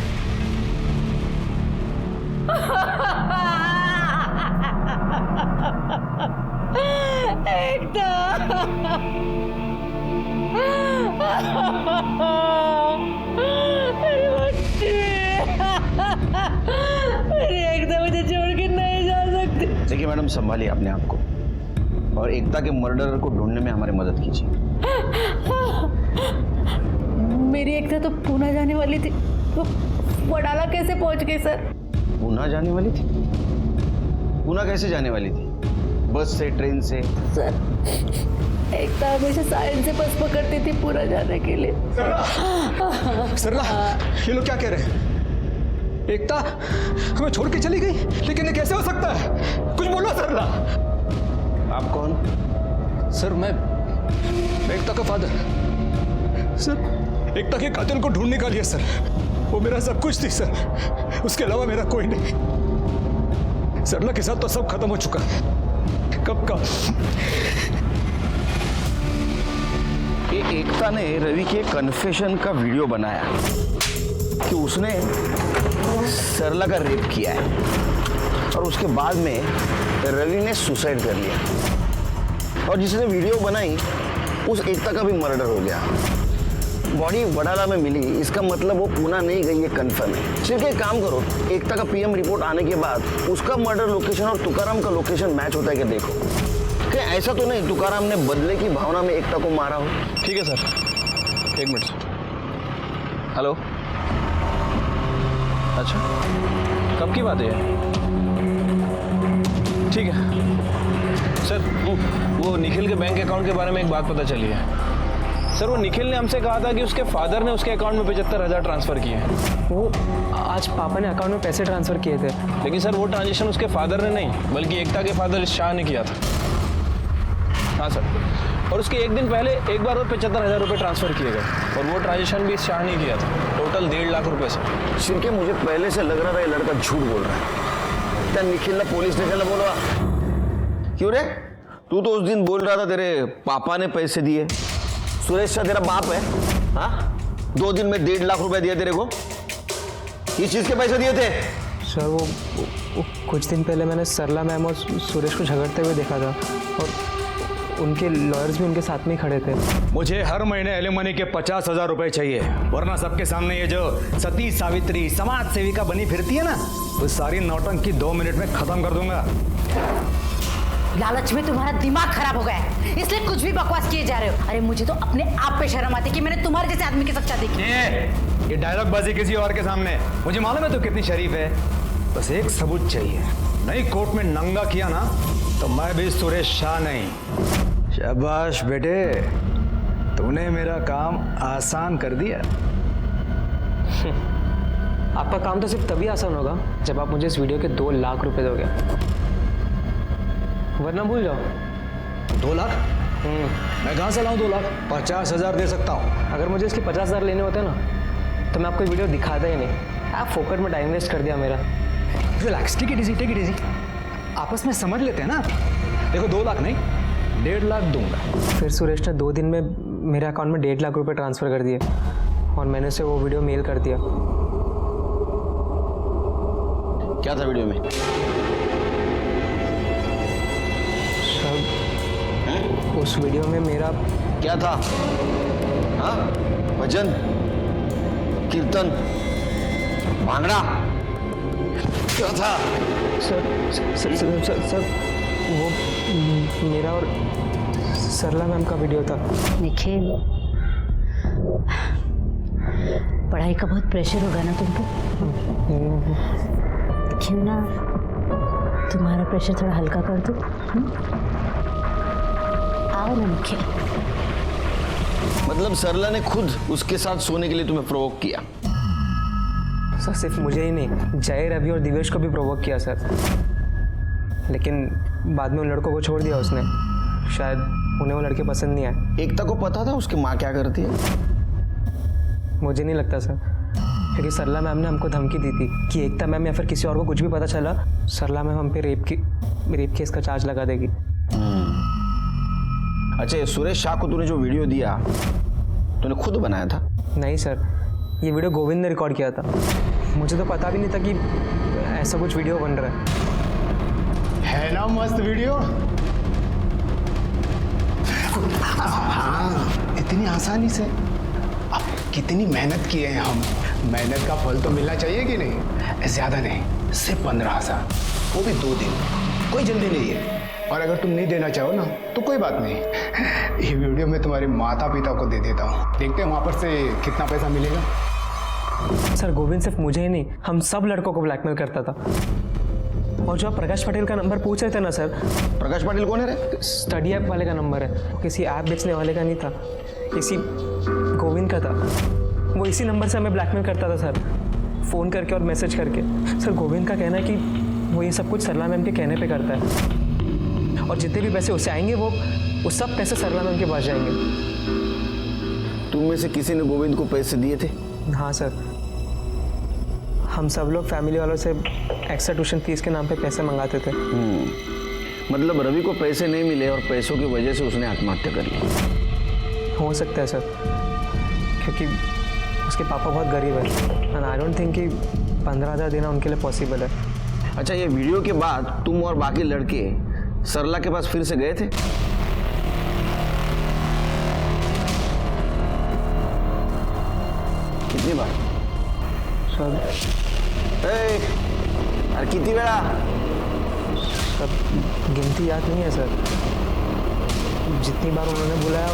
Speaker 10: एकदम मुझे छोड़ के नहीं जा सकती।
Speaker 2: देखिए मैडम, संभालिए अपने आप को और एकता के मर्डरर को ढूंढने में हमारी मदद कीजिए।
Speaker 10: मेरी एकता तो पूना जाने वाली थी, वो वडाला कैसे पहुंच गई सर?
Speaker 2: पूना जाने वाली थी? पूना कैसे जाने वाली थी? बस से, ट्रेन से?
Speaker 10: सर एकता हमेशा सायन से बस पकड़ती थी पूना जाने के लिए।
Speaker 1: सरला, ये लोग क्या कह रहे हैं? एकता हमें छोड़ के चली गई, लेकिन ये कैसे हो सकता है? कुछ बोलो सरला।
Speaker 2: आप कौन?
Speaker 1: सर मैं एकता का फादर। सर एकता के कातिल को ढूंढने का लिए सर, वो मेरा सब कुछ थी सर, उसके अलावा मेरा कोई नहीं। सरला के साथ तो सब खत्म हो चुका है कब का।
Speaker 2: ये एकता ने रवि के कन्फेशन का वीडियो बनाया कि उसने सरला का रेप किया है और उसके बाद में रवि ने सुसाइड कर लिया और जिसने वीडियो बनाई उस एकता का भी मर्डर हो गया। बॉडी वडाला में मिली, इसका मतलब वो पूना नहीं गई, ये कंफर्म है। सिर्फ एक काम करो, एकता का पीएम रिपोर्ट आने के बाद उसका मर्डर लोकेशन और तुकाराम का लोकेशन मैच होता है क्या देखो। क्या ऐसा तो नहीं तुकाराम ने बदले की भावना में एकता को मारा हो?
Speaker 4: ठीक है सर, एक मिनट। हेलो, अच्छा कब की बात है? ठीक है सर, वो निखिल के बैंक अकाउंट के बारे में एक बात पता चली है सर। वो निखिल ने हमसे कहा था कि उसके फादर ने उसके अकाउंट में 75,000 ट्रांसफ़र किए हैं।
Speaker 7: वो आज पापा ने अकाउंट में पैसे ट्रांसफ़र किए थे,
Speaker 4: लेकिन सर वो ट्रांजेक्शन उसके फादर ने नहीं बल्कि एकता के फादर शाह ने किया था। हाँ सर, और उसके एक दिन पहले एक बार और 75,000 रुपये ट्रांसफ़र किए गए और वो ट्रांजेक्शन भी शाह ने किया था। टोटल 1.5 लाख रुपये सर।
Speaker 2: सिर्फ मुझे पहले से लग रहा था ये लड़का झूठ बोल रहा है। क्या निखिल ने पुलिस स्टेशन में बोला? क्यों रे, तू तो उस दिन बोल रहा था तेरे पापा ने पैसे दिए। सुरेश शाह तेरा बाप है? हाँ, 2 दिन में 1.5 लाख रुपए दिए तेरे को। किस चीज के पैसे दिए थे?
Speaker 7: सर वो कुछ दिन पहले मैंने सरला मैम और सुरेश को झगड़ते हुए देखा था और उनके लॉयर्स भी उनके साथ में ही खड़े थे।
Speaker 1: मुझे हर महीने एलिमनी के 50,000 रुपए चाहिए, वरना सबके सामने ये जो सती सावित्री समाज सेविका बनी फिरती है ना, वो सारी नौटंकी 2 मिनट में खत्म कर दूंगा।
Speaker 3: लालच में तुम्हारा दिमाग खराब हो गया है, इसलिए कुछ भी बकवास किए जा रहे हो। अरे मुझे तो अपने आप पे शर्म आती कि मैंने तुम्हारे जैसे आदमी के साथ शादी की।
Speaker 1: ये डायलॉग बाजी किसी और के सामने, मुझे मालूम है तू कितनी शरीफ है। बस एक सबूत चाहिए, नहीं कोर्ट में नंगा किया ना तो मैं भी सुरेश शाह नहीं। शाबाश बेटे, तूने मेरा काम आसान कर दिया।
Speaker 7: आपका काम तो सिर्फ तभी आसान होगा जब आप मुझे इस वीडियो के 2 लाख रुपए दोगे, वरना भूल जाओ।
Speaker 1: 2 लाख? मैं कहाँ से लाऊं 2 लाख? 50,000 दे सकता हूँ।
Speaker 7: अगर मुझे इसके 50,000 लेने होते ना तो मैं आपको वीडियो दिखाता ही नहीं। आप फोकट में टाइम वेस्ट कर दिया मेरा।
Speaker 1: Relax, take it easy. आपस में समझ लेते हैं ना। देखो 2 लाख नहीं, 1.5 लाख दूंगा।
Speaker 7: फिर सुरेश ने 2 दिन में मेरे अकाउंट में 1.5 लाख रुपए ट्रांसफ़र कर दिए और मैंने उसे वो वीडियो मेल कर दिया।
Speaker 2: क्या था वीडियो में?
Speaker 7: सब उस वीडियो में मेरा
Speaker 2: क्या था? हाँ, भजन, कीर्तन, भांगड़ा, क्या था?
Speaker 7: सर वो मेरा और सरला मैम का वीडियो था।
Speaker 3: निखिल, पढ़ाई का बहुत प्रेशर होगा ना तुम पे। क्यों ना तुम्हारा प्रेशर थोड़ा हल्का कर दूं? आओ ना निखिल।
Speaker 2: मतलब सरला ने खुद उसके साथ सोने के लिए तुम्हें प्रोवोक किया?
Speaker 7: सर सिर्फ मुझे ही नहीं, जय, रवि और दिवेश को भी प्रोवोक किया सर। लेकिन बाद में उन लड़कों को छोड़ दिया उसने, शायद उन्हें वो लड़के पसंद नहीं आए।
Speaker 2: एकता को पता था उसकी माँ क्या करती है?
Speaker 7: मुझे नहीं लगता सर, क्योंकि सरला मैम ने हमको धमकी दी थी कि एकता मैम या फिर किसी और को कुछ भी पता चला, सरला मैम हम पे रेप केस का चार्ज लगा देगी।
Speaker 2: अच्छा, सुरेश शाह को तूने जो वीडियो दिया तूने खुद बनाया था?
Speaker 7: नहीं सर, ये वीडियो गोविंद ने रिकॉर्ड किया था। मुझे तो पता भी नहीं था कि ऐसा कुछ वीडियो बन रहा
Speaker 11: है ना मस्त वीडियो। हाँ, इतनी आसानी से। अब कितनी मेहनत किए हैं हम, मेहनत का फल तो मिलना चाहिए कि नहीं? ज्यादा नहीं, सिर्फ 15,000, वो भी 2 दिन, कोई जल्दी नहीं है। और अगर तुम नहीं देना चाहो ना तो कोई बात नहीं, ये वीडियो मैं तुम्हारे माता पिता को दे देता हूँ, देखते हैं वहाँ पर से कितना पैसा मिलेगा।
Speaker 7: सर गोविंद सिर्फ मुझे ही नहीं, हम सब लड़कों को ब्लैकमेल करता था। और जो आप प्रकाश पटेल का नंबर पूछ रहे थे ना सर, प्रकाश पटेल कौन है रे? स्टडी ऐप वाले का नंबर है, किसी ऐप बेचने वाले का नहीं था, किसी गोविंद का था। वो इसी नंबर से हमें ब्लैकमेल करता था सर, फ़ोन करके और मैसेज करके। सर गोविंद का कहना है कि वो ये सब कुछ सरला मैम के कहने पे करता है, और जितने भी पैसे उससे आएंगे वो सब पैसे सरला मैम के पास जाएंगे।
Speaker 2: तुम में से किसी ने गोविंद को पैसे दिए थे?
Speaker 7: हाँ सर, हम सब लोग फैमिली वालों से एक्स्ट्रा ट्यूशन फीस के नाम पे पैसे मंगाते थे।
Speaker 2: मतलब रवि को पैसे नहीं मिले और पैसों की वजह से उसने आत्महत्या कर ली?
Speaker 7: हो सकता है सर, क्योंकि उसके पापा बहुत गरीब है, एंड आई डोंट थिंक कि 15,000 देना उनके लिए पॉसिबल है।
Speaker 2: अच्छा, ये वीडियो के बाद तुम और बाकी लड़के सरला के पास फिर से गए थे? कितनी बार?
Speaker 7: सर
Speaker 2: अरे कितनी बेड़ा?
Speaker 7: सब गिनती याद नहीं है सर, जितनी बार उन्होंने बुलाया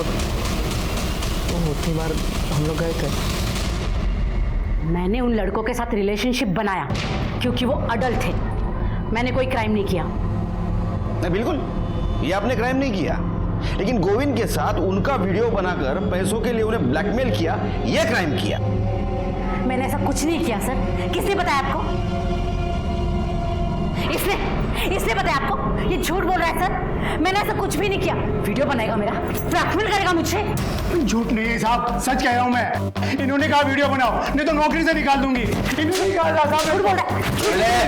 Speaker 7: उतनी बार हम लोग गए थे।
Speaker 3: मैंने उन लड़कों के साथ रिलेशनशिप बनाया क्योंकि वो अडल्ट थे, मैंने कोई क्राइम नहीं किया।
Speaker 2: नहीं, बिल्कुल, ये आपने क्राइम नहीं किया, लेकिन गोविंद के साथ उनका वीडियो बनाकर पैसों के लिए उन्हें ब्लैकमेल किया, ये क्राइम किया।
Speaker 3: मैंने ऐसा कुछ नहीं किया सर। किसने बताया आपको? इसने बताया आपको? ये झूठ बोल रहा है सर, मैंने ऐसा कुछ भी नहीं किया। वीडियो बनाएगा मेरा, ब्लैकमेल करेगा मुझे।
Speaker 11: झूठ नहीं है साहब, सच कह रहा हूँ मैं। इन्होंने कहा वीडियो बनाओ, नहीं तो नौकरी से निकाल दूंगी। इन्होंने कहा साहब, झूठ बोल रहा है।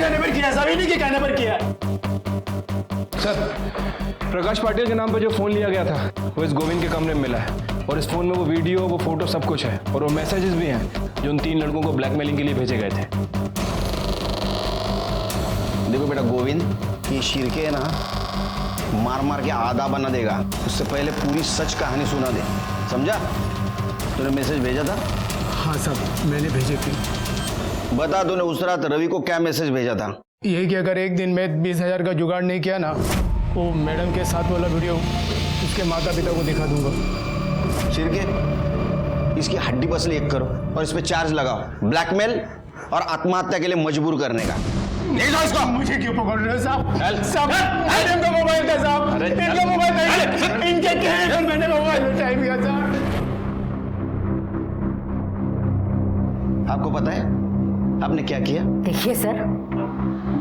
Speaker 11: कहने पर किया साहब, इन्हीं के कहने पर किया।
Speaker 4: सर, प्रकाश पाटिल के नाम पर जो फ़ोन लिया गया था वो इस गोविंद के कमरे में मिला है, और इस फ़ोन में वो वीडियो, वो फोटो सब कुछ है, और वो मैसेजेस भी हैं जो उन 3 लड़कों को ब्लैकमेलिंग के लिए भेजे गए थे।
Speaker 2: देखो बेटा गोविंद, ये शिरके है ना, मार मार के आधा बना देगा, उससे पहले पूरी सच कहानी सुना दे, समझा? तूने मैसेज भेजा था?
Speaker 11: हाँ साहब, मैंने भेजे थे।
Speaker 2: बता, तूने उस रात रवि को क्या मैसेज भेजा था?
Speaker 11: यही कि अगर एक दिन में 20,000 का जुगाड़ नहीं किया ना, वो मैडम के साथ वाला वीडियो उसके माता पिता को दिखा दूंगा।
Speaker 2: शिरके, इसकी हड्डी पसली एक करो और इस पे चार्ज लगाओ, ब्लैकमेल और आत्महत्या के लिए मजबूर करने का। ले जाओ इसको।
Speaker 11: मुझे क्यों पकड़ रहे हो साहब? साहब, मैडम का मोबाइल था साहब, इनका मोबाइल नहीं, इनके कहने पर मैंने मोबाइल उठाई दिया साहब।
Speaker 2: आपको पता है आपने क्या किया?
Speaker 3: देखिए सर,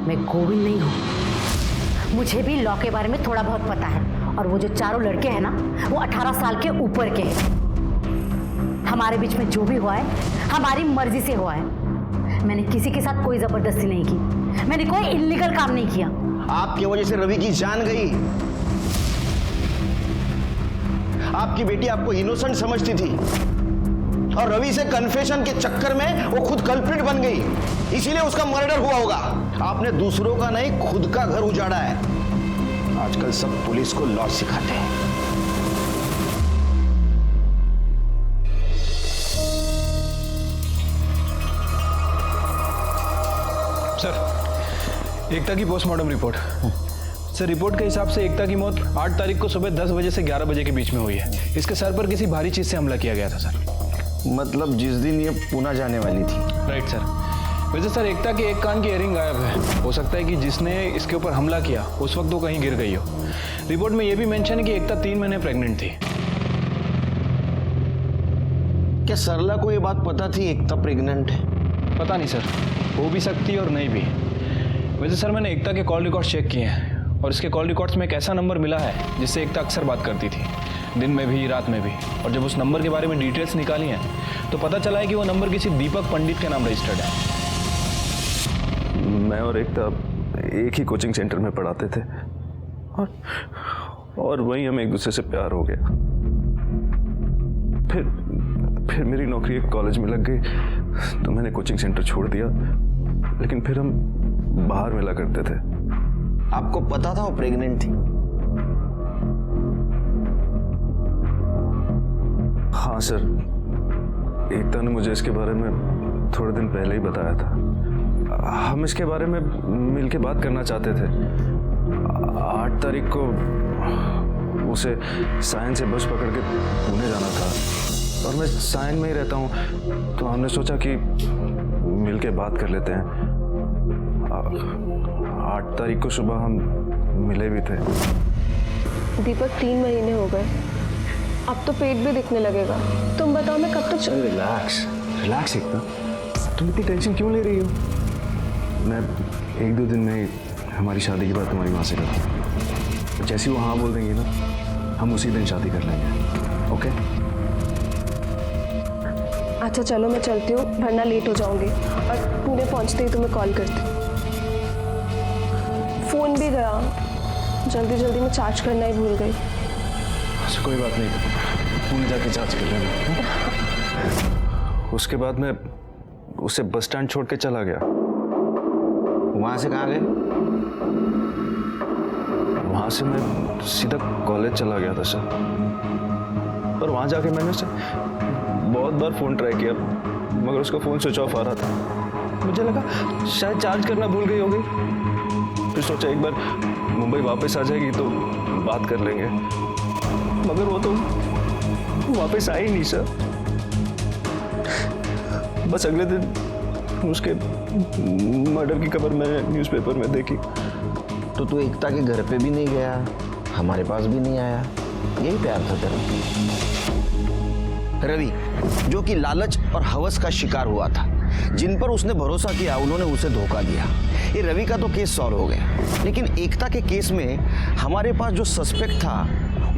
Speaker 3: मैं गोविंद नहीं हूँ, मुझे भी लॉ के बारे में थोड़ा बहुत पता है, और वो जो चारों लड़के हैं ना, वो 18 साल के ऊपर के हैं। हमारे बीच में जो भी हुआ है हमारी मर्जी से हुआ है। मैंने किसी के साथ कोई जबरदस्ती नहीं की, मैंने कोई इल्लीगल काम नहीं किया।
Speaker 2: आपकी वजह से रवि की जान गई। आपकी बेटी आपको इनोसेंट समझती थी, और रवि से कन्फेशन के चक्कर में वो खुद कल्प्रिट बन गई, इसीलिए उसका मर्डर हुआ होगा। आपने दूसरों का नहीं, खुद का घर उजाड़ा है। आजकल सब पुलिस को लॉ सिखाते हैं।
Speaker 4: सर, एकता की पोस्टमार्टम रिपोर्ट। सर, रिपोर्ट के हिसाब से एकता की मौत 8 तारीख को सुबह 10 बजे से 11 बजे के बीच में हुई है। इसके सर पर किसी भारी चीज से हमला किया गया था सर।
Speaker 2: मतलब जिस दिन ये पुणे जाने वाली थी?
Speaker 4: Right sir. वैसे सर, एकता के एक कान की इयरिंग गायब है। हो सकता है कि जिसने इसके ऊपर हमला किया उस वक्त वो कहीं गिर गई हो। रिपोर्ट में ये भी मेंशन है कि एकता 3 महीने प्रेग्नेंट थी।
Speaker 2: क्या सरला को ये बात पता थी एकता प्रेग्नेंट है?
Speaker 4: पता नहीं सर, हो भी सकती है और नहीं भी। वैसे सर मैंने एकता के कॉल रिकॉर्ड चेक किए हैं और इसके कॉल रिकॉर्ड्स में एक ऐसा नंबर मिला है जिससे एकता अक्सर बात करती थी, दिन में भी रात में भी। और जब उस नंबर के बारे में डिटेल्स निकाली हैं तो पता चला है कि वो नंबर किसी दीपक पंडित के नाम रजिस्टर्ड है।
Speaker 6: मैं और एकता एक ही कोचिंग सेंटर में पढ़ाते थे और वहीं हमें एक दूसरे से प्यार हो गया। फिर मेरी नौकरी एक कॉलेज में लग गई तो मैंने कोचिंग सेंटर छोड़ दिया, लेकिन फिर हम बाहर मिला करते थे।
Speaker 2: आपको पता था वो प्रेग्नेंट थी?
Speaker 6: हाँ सर, एकता ने मुझे इसके बारे में थोड़े दिन पहले ही बताया था। हम इसके बारे में मिलके बात करना चाहते थे। 8 तारीख को उसे सायन से बस पकड़ के पुणे जाना था और मैं सायन में ही रहता हूँ, तो हमने सोचा कि मिलके बात कर लेते हैं। 8 तारीख को सुबह हम मिले भी थे।
Speaker 8: दीपक 3 महीने हो गए, अब तो पेट भी दिखने लगेगा। तुम बताओ मैं कब तक
Speaker 6: रिलैक्स एकता, तुम इतनी टेंशन क्यों ले रही हो? मैं 1-2 दिन में हमारी शादी की बात तुम्हारी माँ से करूँ। जैसी वो हाँ बोल देंगी ना, हम उसी दिन शादी कर लेंगे। ओके?
Speaker 8: अच्छा चलो मैं चलती हूँ, वरना लेट हो जाऊंगी। और पुणे पहुँचते ही तुम्हें कॉल करती हूँ। फ़ोन भी गया, जल्दी जल्दी में चार्ज करना ही भूल गई।
Speaker 6: अच्छा कोई बात नहीं, पुणे जाके चार्ज कर लेना। उसके बाद मैं उसे बस स्टैंड छोड़ के चला गया।
Speaker 2: वहां से कहाँ गए?
Speaker 6: वहाँ से मैं सीधा कॉलेज चला गया था सर, और वहाँ जाके मैंने उसे बहुत बार फ़ोन ट्राई किया मगर उसका फ़ोन स्विच ऑफ आ रहा था। मुझे लगा शायद चार्ज करना भूल गई होगी। फिर सोचा एक बार मुंबई वापस आ जाएगी तो बात कर लेंगे, मगर वो तो वापस आई नहीं सर। बस अगले दिन उसके मर्डर की खबर मैंने न्यूज़पेपर में देखी।
Speaker 2: तो तू एकता के घर पे भी नहीं गया, हमारे पास भी नहीं आया, यही प्यार था तेरा? रवि, जो कि लालच और हवस का शिकार हुआ था, जिन पर उसने भरोसा किया उन्होंने उसे धोखा दिया। ये रवि का तो केस सॉल्व हो गया, लेकिन एकता के केस में हमारे पास जो सस्पेक्ट था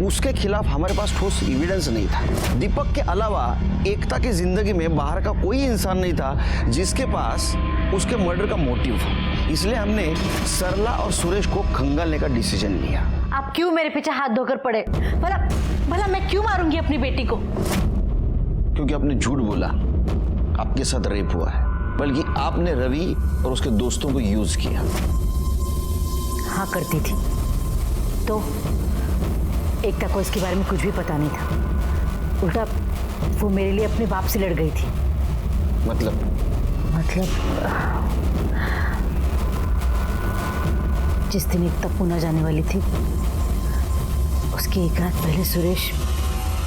Speaker 2: उसके खिलाफ हमारे पास ठोस एविडेंस नहीं था। दीपक के अलावा एकता की जिंदगी में बाहर का कोई इंसान नहीं था जिसके पास उसके मर्डर का मोटिव हो। इसलिए हमने सरला और सुरेश को खंगालने का डिसीजन लिया।
Speaker 3: आप क्यों मेरे पीछे हाथ धोकर पड़े? भला मैं क्यों मारूंगी अपनी बेटी को?
Speaker 2: क्योंकि आपने झूठ बोला आपके साथ रेप हुआ है, बल्कि आपने रवि और उसके दोस्तों को यूज किया।
Speaker 3: हाँ करती थी, तो एकता को इसके बारे में कुछ भी पता नहीं था। उल्टा वो मेरे लिए अपने बाप से लड़ गई थी।
Speaker 2: मतलब
Speaker 3: जिस दिन एकता पुणे जाने वाली थी उसकी एक रात पहले सुरेश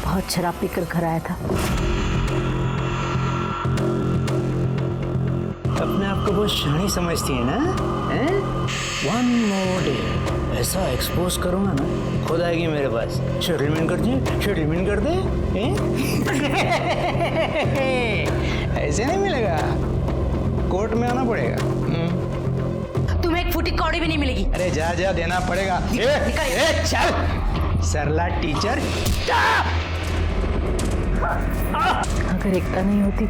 Speaker 3: बहुत शराब पीकर घर आया था।
Speaker 9: अपने आप को बहुत शानी समझती है ना? वन मोर डे ऐसा एक्सपोज करूंगा ना, खुद आएगी मेरे पास। सेटलमेंट कर दे ऐसे नहीं मिलेगा, कोर्ट में आना पड़ेगा।
Speaker 3: तुम्हें एक फूटी कौड़ी भी नहीं मिलेगी।
Speaker 9: अरे जा देना पड़ेगा। चल सरला टीचर।
Speaker 3: अगर एकता नहीं होती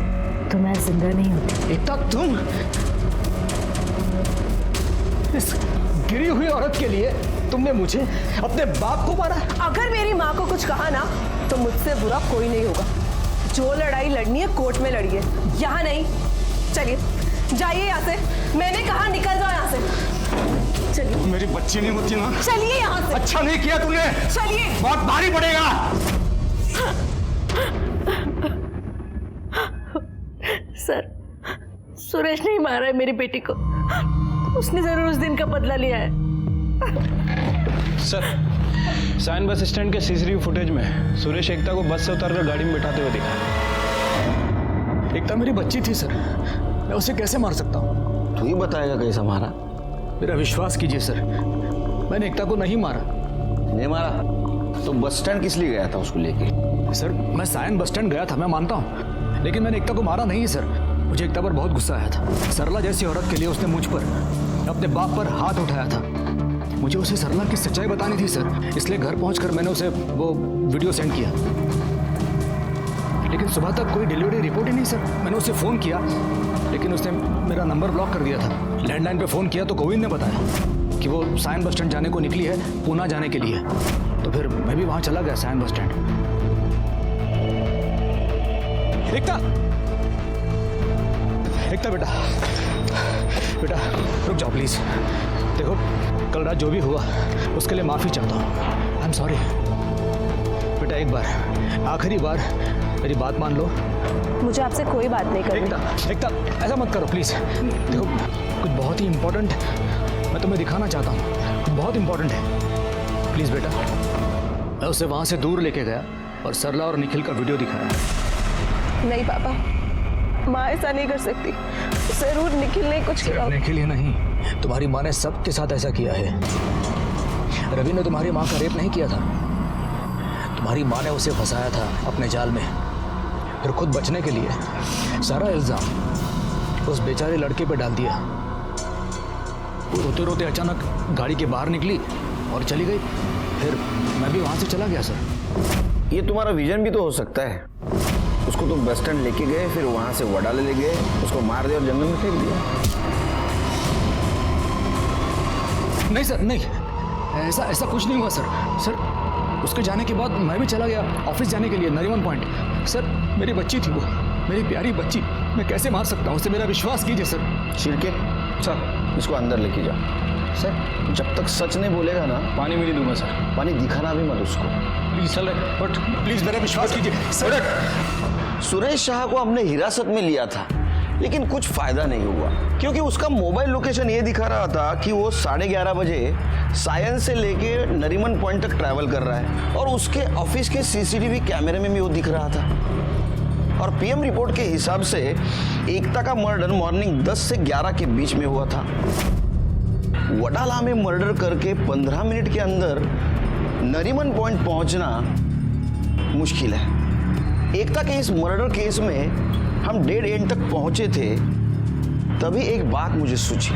Speaker 3: तो मैं जिंदा नहीं होती।
Speaker 11: एकता, तुम इस गिरी हुई औरत के लिए तुमने मुझे अपने बाप को मारा?
Speaker 8: अगर मेरी माँ को कुछ कहा ना तो मुझसे बुरा कोई नहीं होगा। जो लड़ाई लड़नी है कोर्ट में लड़िए, यहाँ नहीं। चलिए जाइए यहाँ से, मैंने कहा निकल जाओ यहाँ से। चलिए।
Speaker 11: मेरी बच्ची नहीं होती ना?
Speaker 8: चलिए यहाँ से।
Speaker 11: अच्छा नहीं किया तूने।
Speaker 8: चलिए।
Speaker 11: बहुत भारी पड़ेगा।
Speaker 3: सर, सुरेश नहीं मारा है मेरी बेटी को, उसने जरूर उस दिन का बदला लिया है।
Speaker 4: सर, सायन बस स्टैंड के सीसीटीवी फुटेज में सुरेश एकता को बस से उतारकर गाड़ी में बिठाते हुए दिखा।
Speaker 1: एकता मेरी बच्ची थी सर, मैं उसे कैसे मार सकता हूँ?
Speaker 2: तू ही बताएगा कैसा मारा।
Speaker 1: मेरा विश्वास कीजिए सर, मैंने एकता को नहीं मारा।
Speaker 2: नहीं मारा तो बस स्टैंड किस लिए गया था उसको लेके?
Speaker 1: सर मैं सायन बस स्टैंड गया था, मैं मानता हूँ,
Speaker 12: लेकिन मैंने एकता को मारा नहीं है सर। मुझे एकता पर बहुत गुस्सा आया था। सरला जैसी औरत के लिए उसने मुझ पर, अपने बाप पर हाथ उठाया था। मुझे उसे सरला की सच्चाई बतानी थी सर, इसलिए घर पहुंचकर मैंने उसे वो वीडियो सेंड किया। लेकिन सुबह तक कोई डिलीवरी रिपोर्ट ही नहीं सर। मैंने उसे फ़ोन किया लेकिन उसने मेरा नंबर ब्लॉक कर दिया था। लैंडलाइन पे फ़ोन किया तो गोविंद ने बताया कि वो सायन बस स्टैंड जाने को निकली है, पूना जाने के लिए। तो फिर मैं भी वहाँ चला गया सायन बस स्टैंड। एकता, एकता बेटा, बेटा रुक जाओ प्लीज़। देखो कल रात जो भी हुआ उसके लिए माफ़ी चाहता हूँ। आई एम सॉरी बेटा। एक बार, आखिरी बार मेरी बात मान लो।
Speaker 8: मुझे आपसे कोई बात नहीं करनी।
Speaker 12: एकता ऐसा मत करो प्लीज़। देखो कुछ बहुत ही इम्पोर्टेंट मैं तुम्हें दिखाना चाहता हूँ, कुछ बहुत इम्पोर्टेंट है। प्लीज़ बेटा। मैं उसे वहाँ से दूर लेके गया और सरला और निखिल का वीडियो दिखाया।
Speaker 8: नहीं पापा, माँ ऐसा नहीं कर सकती। जरूर निखिल ने कुछ किया।
Speaker 12: निखिल ही नहीं, तुम्हारी माँ ने सबके साथ ऐसा किया है। रवि ने तुम्हारी माँ का रेप नहीं किया था। तुम्हारी माँ ने उसे फंसाया था अपने जाल में, फिर खुद बचने के लिए सारा इल्जाम उस बेचारे लड़के पे डाल दिया। वो रोते रोते अचानक गाड़ी के बाहर निकली और चली गई। फिर मैं भी वहाँ से चला गया सर।
Speaker 2: ये तुम्हारा विजन भी तो हो सकता है। उसको तुम बस स्टैंड लेके गए, फिर वहां से वडाले ले गए, उसको मार दिया और जंगल में फेंक दिया।
Speaker 12: नहीं सर, नहीं, ऐसा कुछ नहीं हुआ सर। उसके जाने के बाद मैं भी चला गया ऑफिस जाने के लिए नरीमन पॉइंट। सर मेरी बच्ची थी वो, मेरी प्यारी बच्ची। मैं कैसे मार सकता हूँ उसे? मेरा विश्वास कीजिए सर।
Speaker 2: शिरके सर, इसको अंदर लेके जाओ।
Speaker 12: सर
Speaker 2: जब तक सच नहीं बोलेगा ना,
Speaker 12: पानी भी नहीं दूंगा सर।
Speaker 2: पानी दिखाना भी मत उसको।
Speaker 12: प्लीज सर, बट प्लीज मेरा विश्वास कीजिए सर।
Speaker 2: सुरेश शाह को हमने हिरासत में लिया था, लेकिन कुछ फायदा नहीं हुआ, क्योंकि उसका मोबाइल लोकेशन ये दिखा रहा था कि वो 11:30 बजे सायन से लेके नरीमन पॉइंट तक ट्रैवल कर रहा है, और उसके ऑफिस के सीसीटीवी कैमरे में भी वो दिख रहा था। और पीएम रिपोर्ट के हिसाब से एकता का मर्डर मॉर्निंग 10 से 11 के बीच में हुआ था। वडाला में मर्डर करके 15 मिनट के अंदर नरीमन पॉइंट पहुंचना मुश्किल है। एकता के इस मर्डर केस में हम डेड एंड तक पहुंचे थे, तभी एक बात मुझे सूझी।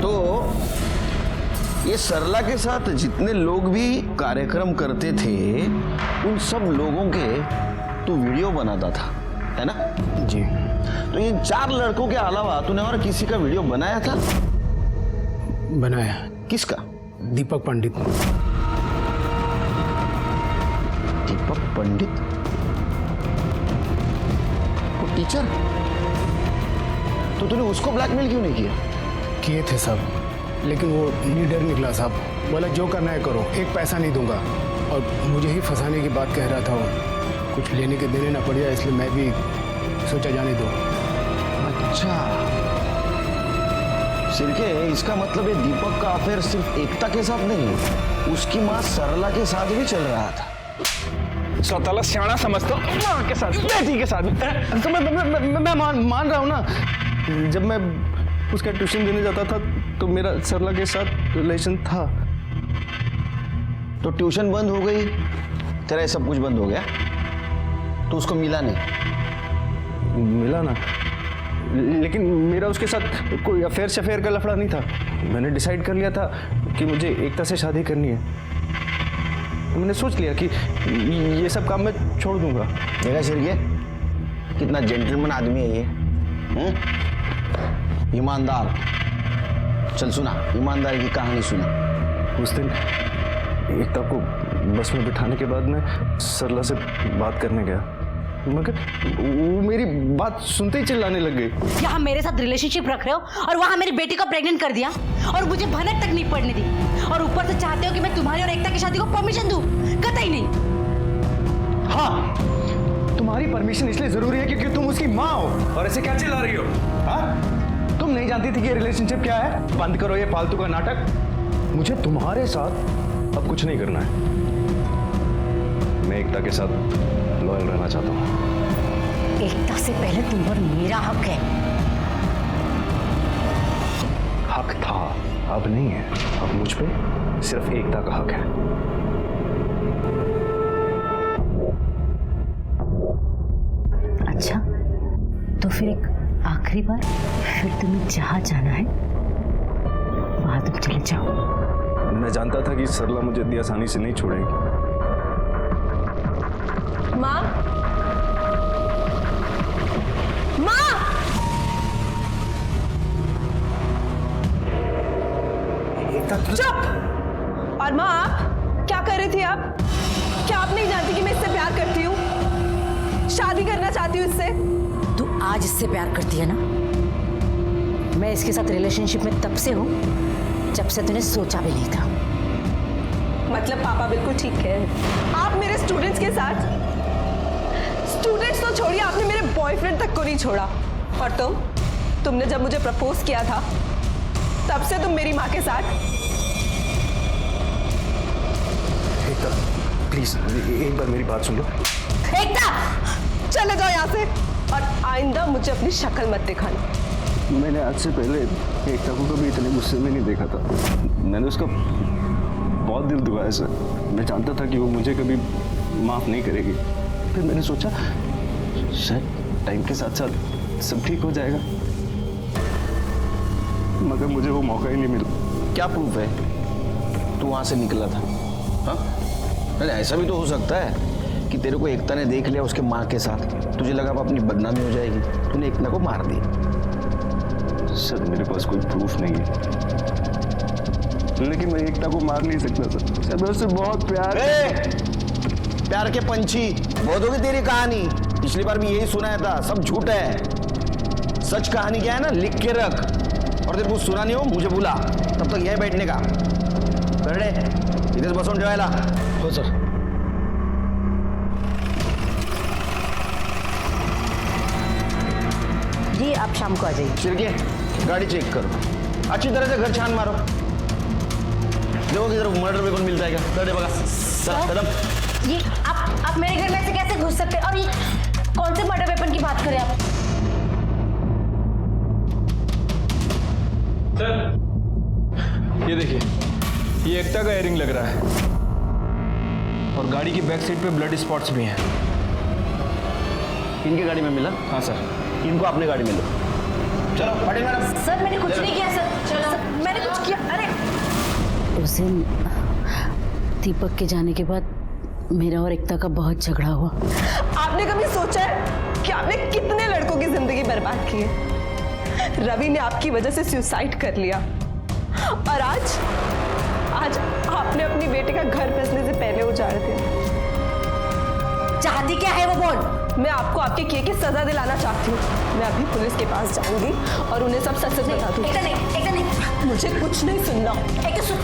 Speaker 2: तो ये सरला के साथ जितने लोग भी कार्यक्रम करते थे, उन सब लोगों के तू वीडियो बनाता था, है ना?
Speaker 11: जी।
Speaker 2: तो ये 4 लड़कों के अलावा तूने और किसी का वीडियो बनाया था?
Speaker 11: बनाया।
Speaker 2: किसका?
Speaker 11: दीपक पंडित।
Speaker 2: दीपक पंडित? वो टीचर? तो तूने उसको ब्लैकमेल क्यों नहीं किया?
Speaker 11: किए थे सब, लेकिन वो लीडर निकला साहब। बोला जो करना है करो, एक पैसा नहीं दूंगा। और मुझे ही फंसाने की बात कह रहा था वो। कुछ लेने के देने ना पड़ जाए, इसलिए मैं भी सोचा जाने दो।
Speaker 2: अच्छा सिरके, इसका मतलब ये दीपक का अफेयर सिर्फ एकता के साथ नहीं, उसकी माँ सरला के साथ भी चल रहा था।
Speaker 12: स्वतःला सियाणा समझते हो? माँ के साथ, बेटी के साथ। तो मैं मान रहा हूँ ना। जब मैं उसका ट्यूशन देने जाता था तो मेरा सरला के साथ रिलेशन था।
Speaker 2: तो ट्यूशन बंद हो गई, तेरा ये सब कुछ बंद हो गया, तो उसको मिला नहीं?
Speaker 6: मिला ना,
Speaker 12: लेकिन मेरा उसके साथ कोई अफेयर का लफड़ा नहीं था।
Speaker 6: मैंने डिसाइड कर लिया था कि मुझे एकता से शादी करनी है। तो मैंने सोच लिया कि ये सब काम मैं छोड़ दूंगा।
Speaker 2: देखा शिरके, कितना जेंटलमैन आदमी है ये। ईमानदार। चल सुना, ईमानदारी की कहानी सुना।
Speaker 6: उस दिन एकता को बस में बिठाने के बाद मैं सरला से बात करने गया, मगर वो मेरी बात सुनते ही चिल्लाने लग गई।
Speaker 3: यहाँ मेरे साथ रिलेशनशिप रख रहे हो और वहाँ मेरी बेटी को प्रेग्नेंट कर दिया और मुझे भनक तक नहीं पड़ने दी, और ऊपर से चाहते हो कि मैं तुम्हारी और एकता की शादी को परमिशन दूं? कतई नहीं।
Speaker 12: हाँ, तुम्हारी परमिशन इसलिए जरूरी है क्योंकि तुम उसकी माँ हो। और ऐसे क्या चिल्ला रही हो? हाँ, तुम नहीं जानती थी कि रिलेशनशिप क्या है? बंद करो ये फालतू का नाटक। मुझे तुम्हारे साथ
Speaker 6: अब कुछ नहीं करना है। मैं एकता के साथ लॉयल रहना चाहता हूँ।
Speaker 3: एकता से पहले तुम पर मेरा हक है।
Speaker 6: हक था, अब नहीं है। अब मुझ पे सिर्फ एकता का हक है।
Speaker 3: अच्छा, फिर एक आखिरी बार, फिर तुम्हें जहाँ जाना है वहाँ तुम चले जाओ।
Speaker 6: मैं जानता था कि सरला मुझे इतनी आसानी से नहीं छोड़ेगी।
Speaker 8: माँ, माँ, चुप। और माँ, आप क्या कर रही थी? आप क्या आप नहीं जानती कि मैं इससे प्यार करती हूँ, शादी करना चाहती हूँ इससे?
Speaker 3: तू आज इससे प्यार करती है ना? मैं इसके साथ रिलेशनशिप में तब से हूँ जब से तूने सोचा भी नहीं था।
Speaker 8: मतलब पापा बिल्कुल ठीक है। आप मेरे स्टूडेंट्स के साथ, स्टूडेंट्स तो छोड़िए, आपने मेरे बॉयफ्रेंड तक को नहीं छोड़ा। और तुमने जब मुझे प्रपोज किया था तब से तुम मेरी माँ के साथ।
Speaker 6: एकता प्लीज एक बार मेरी बात सुन लो।
Speaker 8: एकता, चले जाओ यहाँ से और आइंदा मुझे अपनी शक्ल मत दिखाना।
Speaker 6: मैंने आज से पहले एकता को कभी इतने गुस्से में नहीं देखा था। मैंने उसका बहुत दिल दुखाया सर। मैं जानता था कि वो मुझे कभी माफ़ नहीं करेगी। फिर मैंने सोचा शायद टाइम के साथ साथ सब ठीक हो जाएगा, मगर मुझे वो मौका ही नहीं मिला।
Speaker 2: क्या प्रूफ है तू वहां से निकला था? हाँ, अरे ऐसा भी तो हो सकता है कि तेरे को एकता ने देख लिया उसके माँ के साथ, तुझे लगा अब अपनी बदनामी हो जाएगी, तूने एकता को मार दिया।
Speaker 6: सर मेरे पास कोई प्रूफ नहीं है, लेकिन मैं एकता को मार नहीं सकता सर। मैं उससे बहुत
Speaker 2: प्यार के पंछी, बहुत होगी तेरी कहानी। पिछली बार भी यही सुनाया था, सब झूठ है। सच कहानी क्या है ना, लिख के रख, और तेरे को सुनानी हो मुझे बुला, तब तक यही बैठने का। इधर बसून ठेवायला
Speaker 12: हो सर।
Speaker 3: जी आप शाम को आ जाइए।
Speaker 2: शिर्के, गाड़ी चेक करो, अच्छी तरह से घर छान मारो, देखो किधर मर्डर वेपन मिलता है क्या। कर दे बगा, चल कदम।
Speaker 3: ये आप मेरे घर में ऐसे कैसे घुस सकते हैं? और ये कौन से मर्डर वेपन की बात करें आप?
Speaker 4: सर ये देखिए, ये एकता का एयरिंग लग रहा है और गाड़ी की बैक सीट पे ब्लड स्पॉट्स भी हैं।
Speaker 2: इनकी गाड़ी में मिला?
Speaker 4: हाँ सर।
Speaker 2: इनको अपने गाड़ी में लो। चलो पटेल मैडम।
Speaker 3: सर मैंने कुछ नहीं किया सर। चलो मैंने कुछ किया? अरे उस दिन दीपक के जाने के बाद मेरा और एकता का बहुत झगड़ा हुआ।
Speaker 8: आपने कभी सोचा है कि आपने कितने लड़कों की जिंदगी बर्बाद की है? रवि ने आपकी वजह से सुसाइड कर लिया और आज आपने अपनी बेटी का घर बसने से पहले उजाड़ दिया।
Speaker 3: चाहती क्या है वो बोल।
Speaker 8: मैं आपको आपके किए की सजा दिलाना चाहती हूँ। मैं अभी पुलिस के पास जाऊंगी और उन्हें सब सच सच बता दूंगी।
Speaker 3: एकता नहीं,
Speaker 8: मुझे कुछ नहीं सुनना।
Speaker 3: एकता सुन।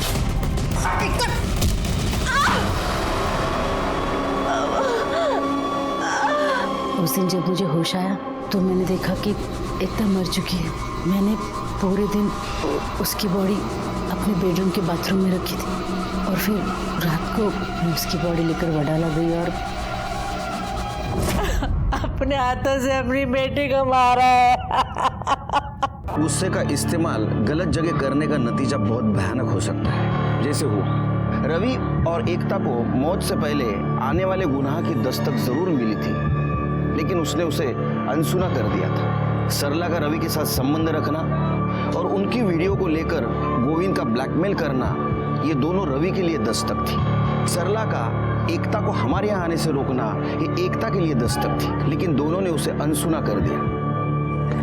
Speaker 3: उस दिन जब मुझे होश आया तो मैंने देखा कि एकता मर चुकी है। मैंने पूरे दिन उसकी बॉडी अपने बेडरूम के बाथरूम में रखी थी और फिर रात को मैं उसकी बॉडी लेकर वडाला गई और अपने हाथों से अपनी बेटी को मारा है।
Speaker 2: गुस्से का इस्तेमाल गलत जगह करने का नतीजा बहुत भयानक हो सकता है। जैसे वो रवि और एकता को मौत से पहले आने वाले गुनाह की दस्तक जरूर मिली थी, लेकिन उसने उसे अनसुना कर दिया था। सरला का रवि के साथ संबंध रखना और उनकी वीडियो को लेकर गोविंद का ब्लैकमेल करना, ये दोनों रवि के लिए दस्तक थी। सरला का एकता को हमारे यहाँ आने से रोकना, ये एकता के लिए दस्तक थी, लेकिन दोनों ने उसे अनसुना कर दिया।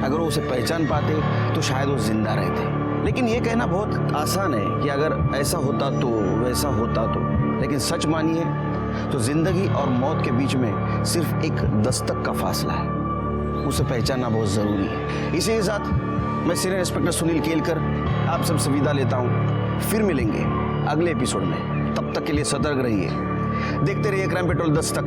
Speaker 2: अगर वो उसे पहचान पाते तो शायद वो जिंदा रहते। लेकिन ये कहना बहुत आसान है कि अगर ऐसा होता तो, वैसा होता तो, लेकिन सच मानिए तो जिंदगी और मौत के बीच में सिर्फ एक दस्तक का फासला है। उसे पहचानना बहुत जरूरी है। इसी के साथ मैं सीनियर इंस्पेक्टर सुनील केलकर आप सबसे विदा लेता हूँ। फिर मिलेंगे अगले एपिसोड में, तब तक के लिए सतर्क रहिए। देखते रहिए क्राइम पेट्रोल दस्तक।